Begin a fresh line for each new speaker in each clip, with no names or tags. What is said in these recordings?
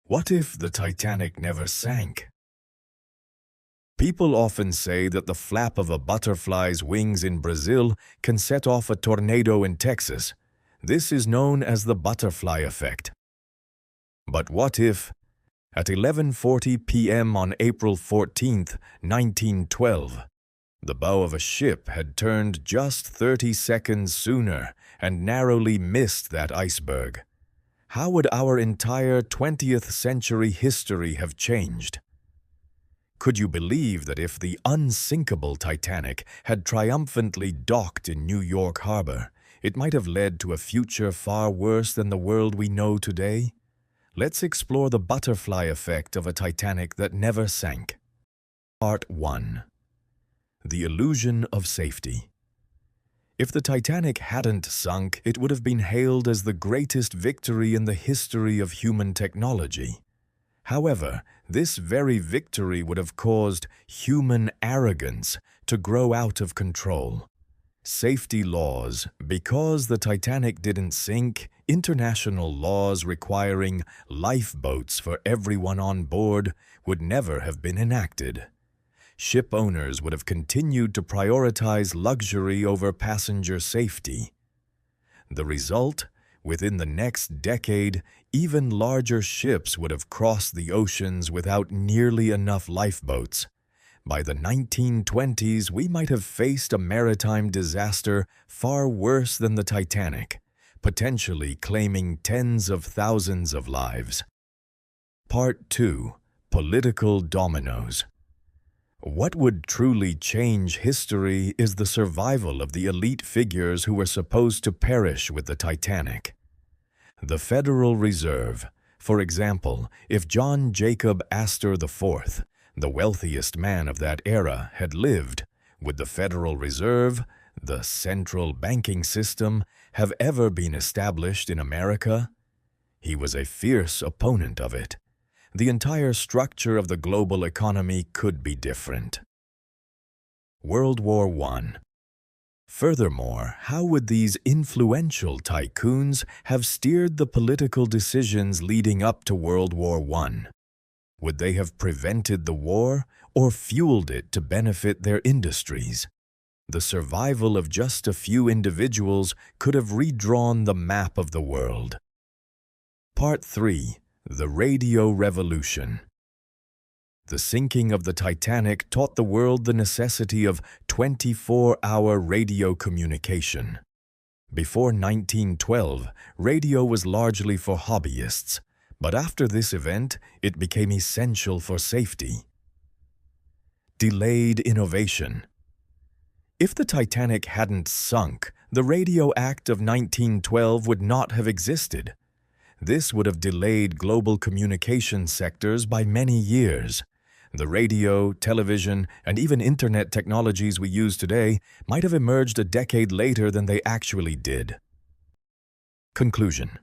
What if the Titanic never sank? People often say that the flap of a butterfly's wings in Brazil can set off a tornado in Texas. This is known as the butterfly effect. But what if, at 11:40 p.m. on April 14, 1912, the bow of a ship had turned just 30 seconds sooner and narrowly missed that iceberg? How would our entire 20th century history have changed? Could you believe that if the unsinkable Titanic had triumphantly docked in New York Harbor, it might have led to a future far worse than the world we know today? Let's explore the butterfly effect of a Titanic that never sank. Part 1. The illusion of safety. If the Titanic hadn't sunk, it would have been hailed as the greatest victory in the history of human technology. However, this very victory would have caused human arrogance to grow out of control. Safety laws. Because the Titanic didn't sink, international laws requiring lifeboats for everyone on board would never have been enacted. Ship owners would have continued to prioritize luxury over passenger safety. The result? Within the next decade, even larger ships would have crossed the oceans without nearly enough lifeboats. By the 1920s, we might have faced a maritime disaster far worse than the Titanic, potentially claiming tens of thousands of lives. Part 2. Political dominoes. What would truly change history is the survival of the elite figures who were supposed to perish with the Titanic. The Federal Reserve. For example, if John Jacob Astor IV, the wealthiest man of that era, had lived, would the Federal Reserve, the central banking system, have ever been established in America? He was a fierce opponent of it. The entire structure of the global economy could be different. World War I. Furthermore, how would these influential tycoons have steered the political decisions leading up to World War I? Would they have prevented the war or fueled it to benefit their industries? The survival of just a few individuals could have redrawn the map of the world. Part 3. The Radio Revolution. The sinking of the Titanic taught the world the necessity of 24-hour radio communication. Before 1912, radio was largely for hobbyists, but after this event, it became essential for safety. Delayed innovation. If the Titanic hadn't sunk, the Radio Act of 1912 would not have existed. This would have delayed global communication sectors by many years. The radio, television, and even internet technologies we use today might have emerged a decade later than they actually did. Conclusion.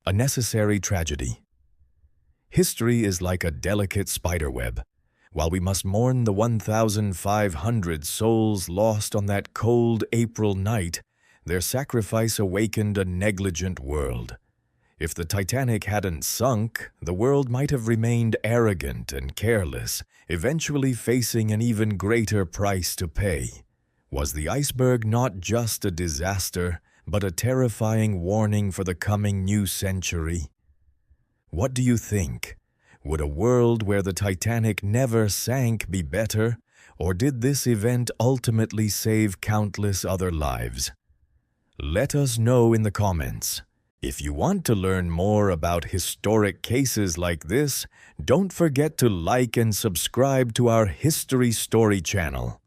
A necessary tragedy. History is like a delicate spiderweb. While we must mourn the 1,500 souls lost on that cold April night, their sacrifice awakened a negligent world. If the Titanic hadn't sunk, the world might have remained arrogant and careless, eventually facing an even greater price to pay. Was the iceberg not just a disaster, but a terrifying warning for the coming new century? What do you think? Would a world where the Titanic never sank be better, or did this event ultimately save countless other lives? Let us know in the comments. If you want to learn more about historic cases like this, don't forget to like and subscribe to our History Story channel.